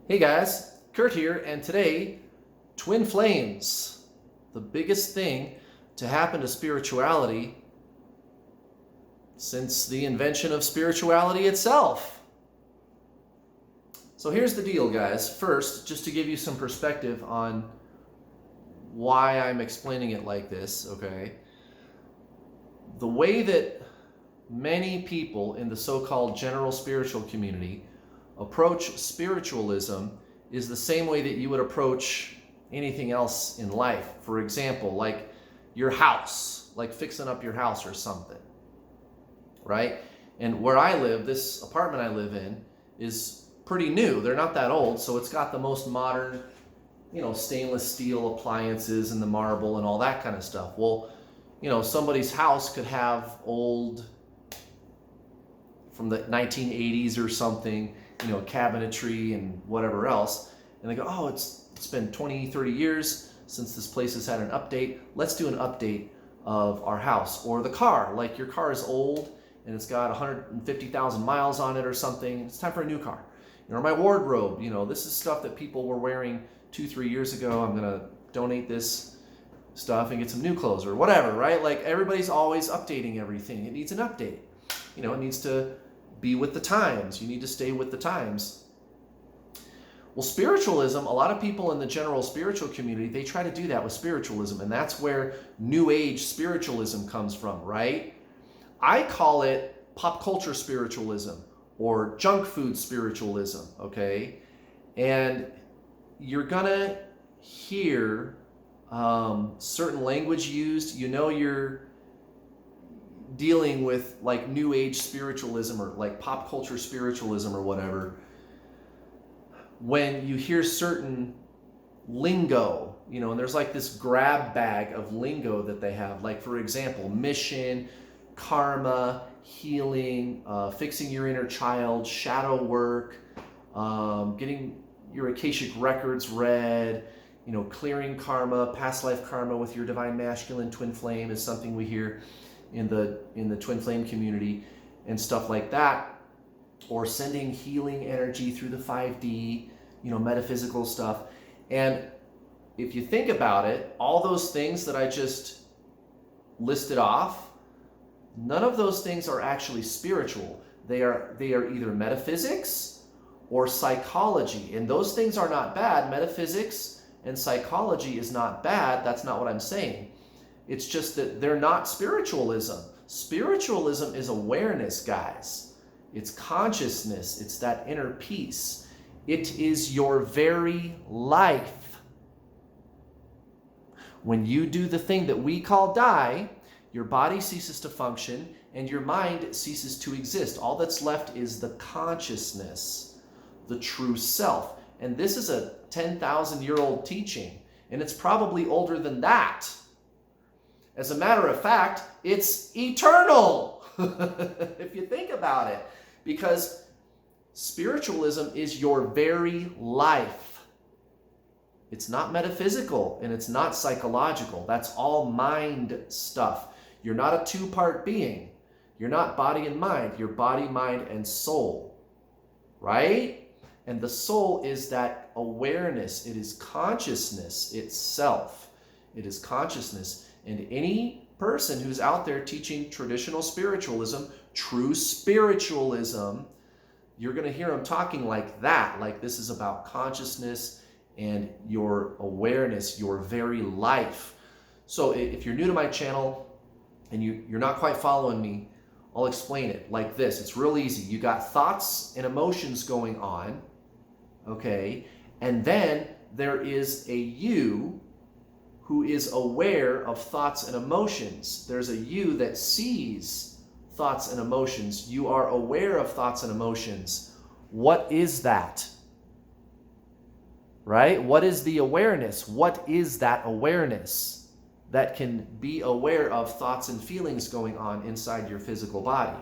Hey guys, Kurt here, and today, twin flames. The biggest thing to happen to spirituality since the invention of spirituality itself. So here's the deal, guys. First, just to give you some perspective on why I'm explaining it like this, okay? The way that many people in the so-called general spiritual community approach spiritualism is the same way that you would approach anything else in life. For example, like your house, like fixing up your house or something, right? And where I live, this apartment I live in is pretty new. They're not that old, so it's got the most modern, stainless steel appliances and the marble and all that kind of stuff. Well, somebody's house could have old, from the 1980s or something, cabinetry and whatever else. And they go, oh, it's been 20, 30 years since this place has had an update. Let's do an update of our house. Or the car, like your car is old and it's got 150,000 miles on it or something. It's time for a new car. Or my wardrobe, this is stuff that people were wearing 2-3 years ago. I'm gonna donate this stuff and get some new clothes or whatever, right? Like everybody's always updating everything. It needs an update. It needs to be with the times. You need to stay with the times. Well, spiritualism, a lot of people in the general spiritual community, they try to do that with spiritualism, and that's where New Age spiritualism comes from, right? I call it pop culture spiritualism or junk food spiritualism, okay? And you're gonna hear certain language used. You're dealing with like New Age spiritualism or like pop culture spiritualism or whatever, when you hear certain lingo, and there's like this grab bag of lingo that they have, like for example, mission, karma, healing, fixing your inner child, shadow work, getting your Akashic records read, clearing karma, past life karma with your divine masculine twin flame is something we hear in the twin flame community and stuff like that, or sending healing energy through the 5D, metaphysical stuff. And if you think about it, all those things that I just listed off, none of those things are actually spiritual. They are either metaphysics or psychology, and those things are not bad. Metaphysics and psychology is not bad. That's not what I'm saying. It's just that they're not spiritualism. Spiritualism is awareness, guys. It's consciousness. It's that inner peace. It is your very life. When you do the thing that we call die, your body ceases to function and your mind ceases to exist. All that's left is the consciousness, the true self. And this is a 10,000-year-old teaching, and it's probably older than that. As a matter of fact, it's eternal, if you think about it, because spiritualism is your very life. It's not metaphysical and it's not psychological. That's all mind stuff. You're not a two-part being. You're not body and mind. You're body, mind, and soul, right? And the soul is that awareness. It is consciousness itself. It is consciousness. And any person who's out there teaching traditional spiritualism, true spiritualism, you're going to hear them talking like that, like this is about consciousness and your awareness, your very life. So if you're new to my channel and you're not quite following me, I'll explain it like this. It's real easy. You got thoughts and emotions going on, okay? And then there is a you who is aware of thoughts and emotions. There's a you that sees thoughts and emotions. You are aware of thoughts and emotions. What is that? Right? What is the awareness? What is that awareness that can be aware of thoughts and feelings going on inside your physical body?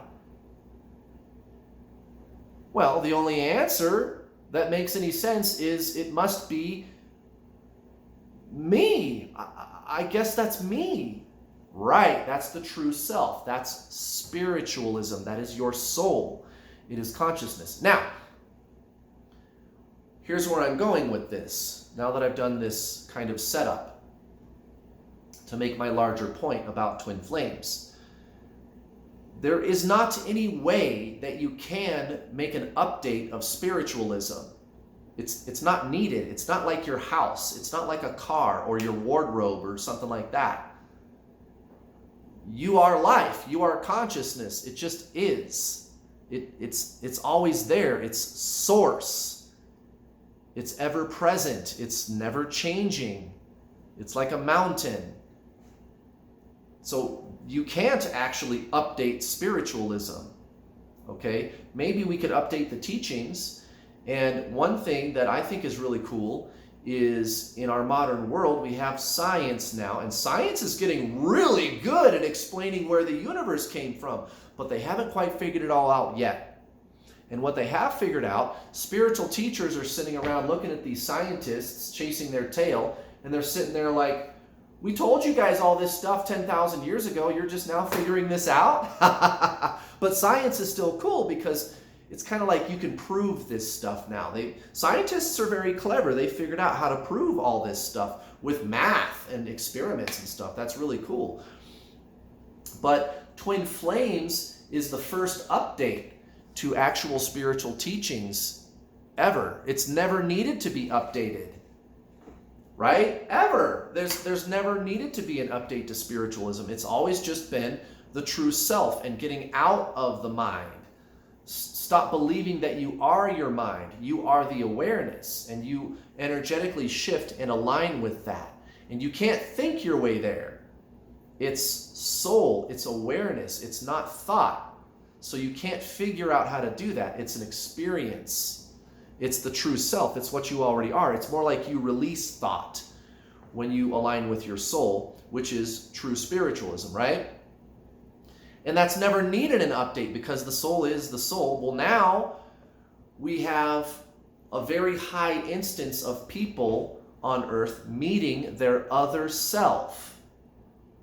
Well, the only answer that makes any sense is it must be me. I guess that's me. Right, that's the true self. That's spiritualism. That is your soul. It is consciousness. Now, here's where I'm going with this. Now that I've done this kind of setup to make my larger point about twin flames, there is not any way that you can make an update of spiritualism. It's not needed. It's not like your house. It's not like a car or your wardrobe or something like that. You are life. You are consciousness. It just is. It's always there. It's source. It's ever present. It's never changing. It's like a mountain. So you can't actually update spiritualism. Okay? Maybe we could update the teachings. And one thing that I think is really cool is in our modern world, we have science now, and science is getting really good at explaining where the universe came from, but they haven't quite figured it all out yet. And what they have figured out, spiritual teachers are sitting around looking at these scientists chasing their tail, and they're sitting there like, we told you guys all this stuff 10,000 years ago, you're just now figuring this out? But science is still cool because it's kind of like you can prove this stuff now. Scientists are very clever. They figured out how to prove all this stuff with math and experiments and stuff. That's really cool. But twin flames is the first update to actual spiritual teachings ever. It's never needed to be updated, right? Ever. There's never needed to be an update to spiritualism. It's always just been the true self and getting out of the mind. Stop believing that you are your mind. You are the awareness, and you energetically shift and align with that. And you can't think your way there. It's soul, it's awareness, it's not thought. So you can't figure out how to do that. It's an experience. It's the true self. It's what you already are. It's more like you release thought when you align with your soul, which is true spiritualism, right? And that's never needed an update because the soul is the soul. Well, now we have a very high instance of people on earth meeting their other self,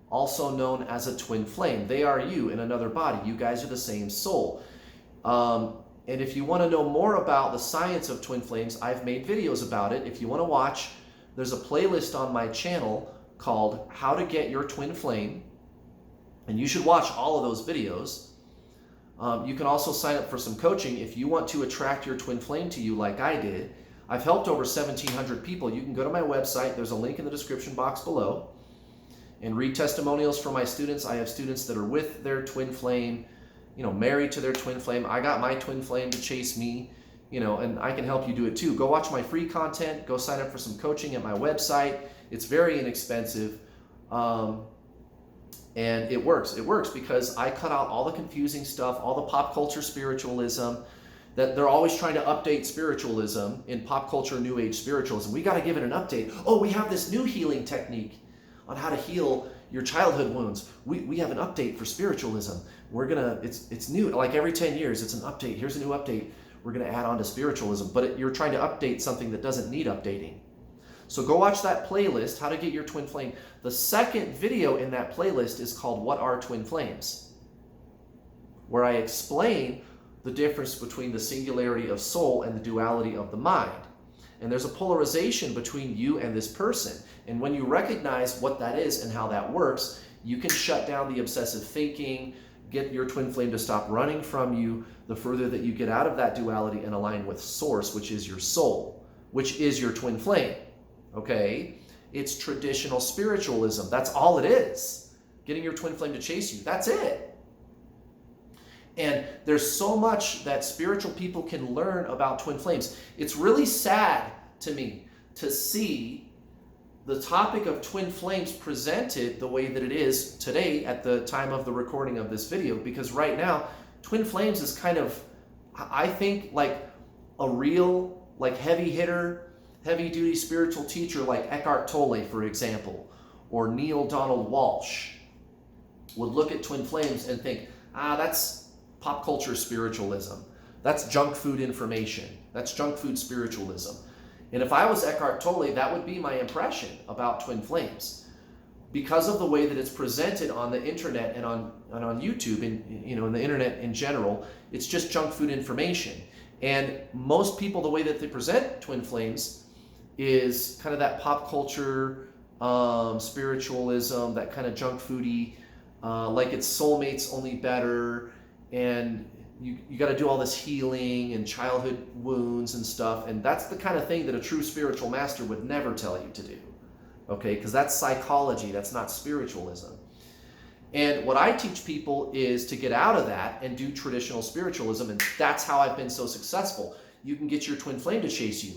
also known as a twin flame. They are you in another body. You guys are the same soul. And if you want to know more about the science of twin flames, I've made videos about it. If you want to watch, there's a playlist on my channel called How to Get Your Twin Flame. And you should watch all of those videos. You can also sign up for some coaching if you want to attract your twin flame to you like I did. I've helped over 1,700 people. You can go to my website. There's a link in the description box below. And read testimonials from my students. I have students that are with their twin flame, married to their twin flame. I got my twin flame to chase me, and I can help you do it too. Go watch my free content. Go sign up for some coaching at my website. It's very inexpensive. And it works. It works because I cut out all the confusing stuff, all the pop culture spiritualism, that they're always trying to update spiritualism in pop culture, new age spiritualism. We got to give it an update. Oh, we have this new healing technique on how to heal your childhood wounds. We have an update for spiritualism. It's new. Like every 10 years, it's an update. Here's a new update. We're going to add on to spiritualism. But you're trying to update something that doesn't need updating. So go watch that playlist, How to Get Your Twin Flame. The second video in that playlist is called What Are Twin Flames? Where I explain the difference between the singularity of soul and the duality of the mind. And there's a polarization between you and this person. And when you recognize what that is and how that works, you can shut down the obsessive thinking, get your twin flame to stop running from you the further that you get out of that duality and align with source, which is your soul, which is your twin flame. Okay? It's traditional spiritualism. That's all it is. Getting your twin flame to chase you. That's it. And there's so much that spiritual people can learn about twin flames. It's really sad to me to see the topic of twin flames presented the way that it is today at the time of the recording of this video, because right now, twin flames is kind of, I think, like a real, like heavy hitter, heavy-duty spiritual teacher like Eckhart Tolle, for example, or Neil Donald Walsh would look at twin flames and think, that's pop culture spiritualism. That's junk food information. That's junk food spiritualism. And if I was Eckhart Tolle, that would be my impression about twin flames. Because of the way that it's presented on the internet and on YouTube and in the internet in general, it's just junk food information. And most people, the way that they present twin flames is kind of that pop culture, spiritualism, that kind of junk foodie, like it's soulmates only better, and you got to do all this healing and childhood wounds and stuff. And that's the kind of thing that a true spiritual master would never tell you to do. Okay, because that's psychology, that's not spiritualism. And what I teach people is to get out of that and do traditional spiritualism, and that's how I've been so successful. You can get your twin flame to chase you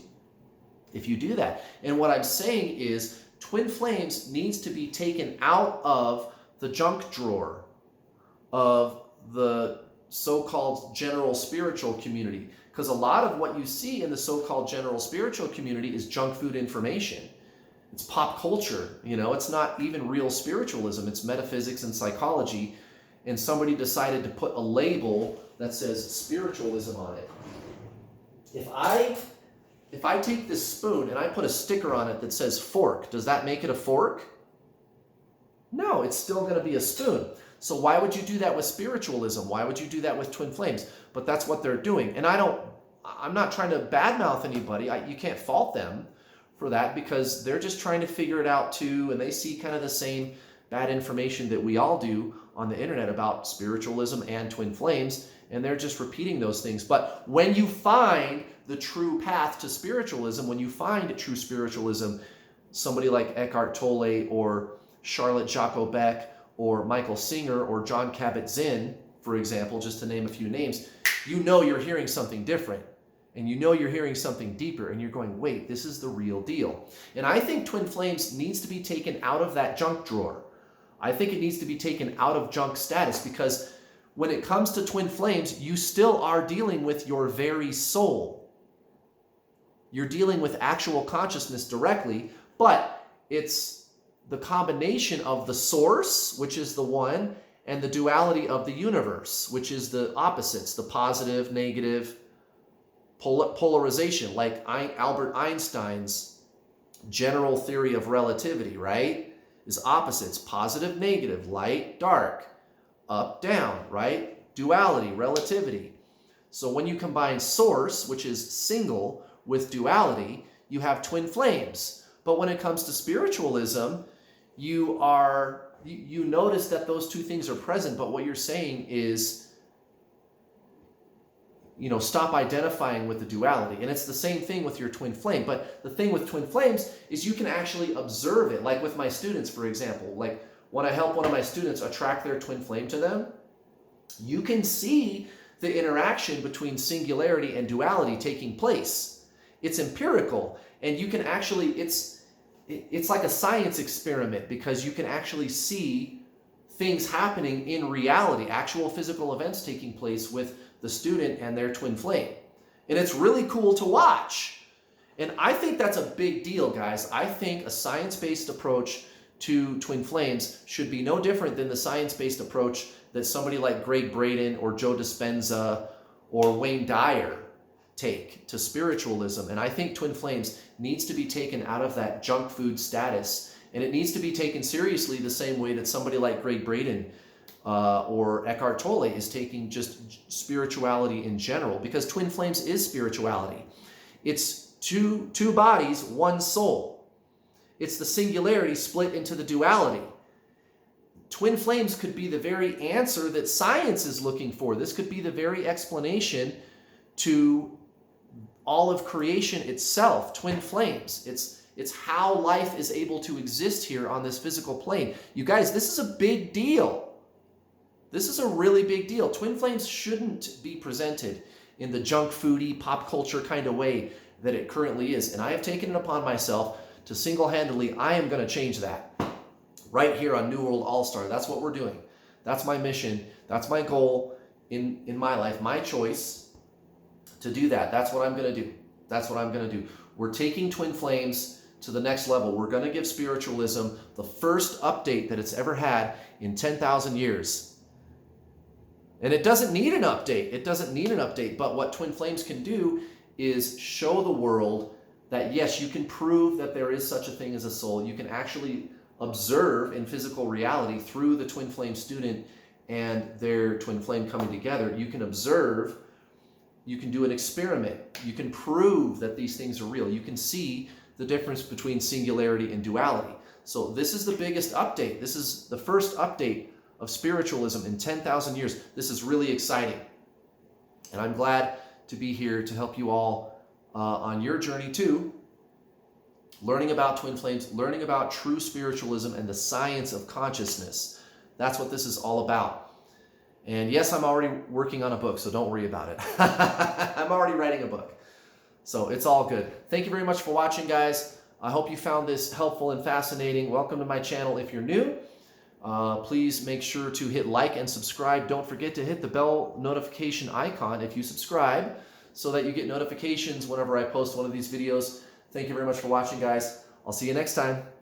if you do that. And what I'm saying is twin flames needs to be taken out of the junk drawer of the so-called general spiritual community, because a lot of what you see in the so-called general spiritual community is junk food information. It's pop culture, it's not even real spiritualism. It's metaphysics and psychology. And somebody decided to put a label that says spiritualism on it. If I take this spoon and I put a sticker on it that says fork, does that make it a fork? No, it's still going to be a spoon. So why would you do that with spiritualism? Why would you do that with twin flames? But that's what they're doing. And I'm not trying to badmouth anybody. You can't fault them for that, because they're just trying to figure it out too, and they see kind of the same bad information that we all do on the internet about spiritualism and twin flames, and they're just repeating those things. But when you find the true path to spiritualism, when you find true spiritualism, somebody like Eckhart Tolle or Charlotte Jacques Beck or Michael Singer or John Kabat-Zinn, for example, just to name a few names, you're hearing something different. And you're hearing something deeper, and you're going, wait, this is the real deal. And I think twin flames needs to be taken out of that junk drawer. I think it needs to be taken out of junk status, because when it comes to twin flames, you still are dealing with your very soul. You're dealing with actual consciousness directly, but it's the combination of the source, which is the one, and the duality of the universe, which is the opposites, the positive, negative, polarization, like Albert Einstein's general theory of relativity, right? Is opposites, positive, negative, light, dark, up, down, right? Duality, relativity. So when you combine source, which is single, with duality, you have twin flames. But when it comes to spiritualism, you notice that those two things are present, but what you're saying is, stop identifying with the duality. And it's the same thing with your twin flame. But the thing with twin flames is you can actually observe it. Like with my students, for example, like when I help one of my students attract their twin flame to them, you can see the interaction between singularity and duality taking place. It's empirical, and you can actually, it's like a science experiment, because you can actually see things happening in reality, actual physical events taking place with the student and their twin flame. And it's really cool to watch. And I think that's a big deal, guys. I think a science-based approach to twin flames should be no different than the science-based approach that somebody like Greg Braden or Joe Dispenza or Wayne Dyer take to spiritualism. And I think twin flames needs to be taken out of that junk food status, and it needs to be taken seriously the same way that somebody like Greg Braden or Eckhart Tolle is taking just spirituality in general, because twin flames is spirituality. It's two bodies, one soul. It's the singularity split into the duality. Twin flames could be the very answer that science is looking for. This could be the very explanation to all of creation itself. Twin flames. It's how life is able to exist here on this physical plane. You guys, this is a big deal. This is a really big deal. Twin flames shouldn't be presented in the junk foodie, pop culture kind of way that it currently is. And I have taken it upon myself to single-handedly, I am going to change that right here on New World All-Star. That's what we're doing. That's my mission. That's my goal in my life, my choice to do that. That's what I'm going to do. That's what I'm going to do. We're taking twin flames to the next level. We're going to give spiritualism the first update that it's ever had in 10,000 years. And it doesn't need an update. It doesn't need an update. But what twin flames can do is show the world that, yes, you can prove that there is such a thing as a soul. You can actually observe in physical reality through the twin flame student and their twin flame coming together. You can observe You can do an experiment. You can prove that these things are real. You can see the difference between singularity and duality. So this is the biggest update. This is the first update of spiritualism in 10,000 years. This is really exciting. And I'm glad to be here to help you all on your journey too, learning about twin flames, learning about true spiritualism and the science of consciousness. That's what this is all about. And yes, I'm already working on a book, so don't worry about it. I'm already writing a book. So it's all good. Thank you very much for watching, guys. I hope you found this helpful and fascinating. Welcome to my channel if you're new. Please make sure to hit like and subscribe. Don't forget to hit the bell notification icon if you subscribe so that you get notifications whenever I post one of these videos. Thank you very much for watching, guys. I'll see you next time.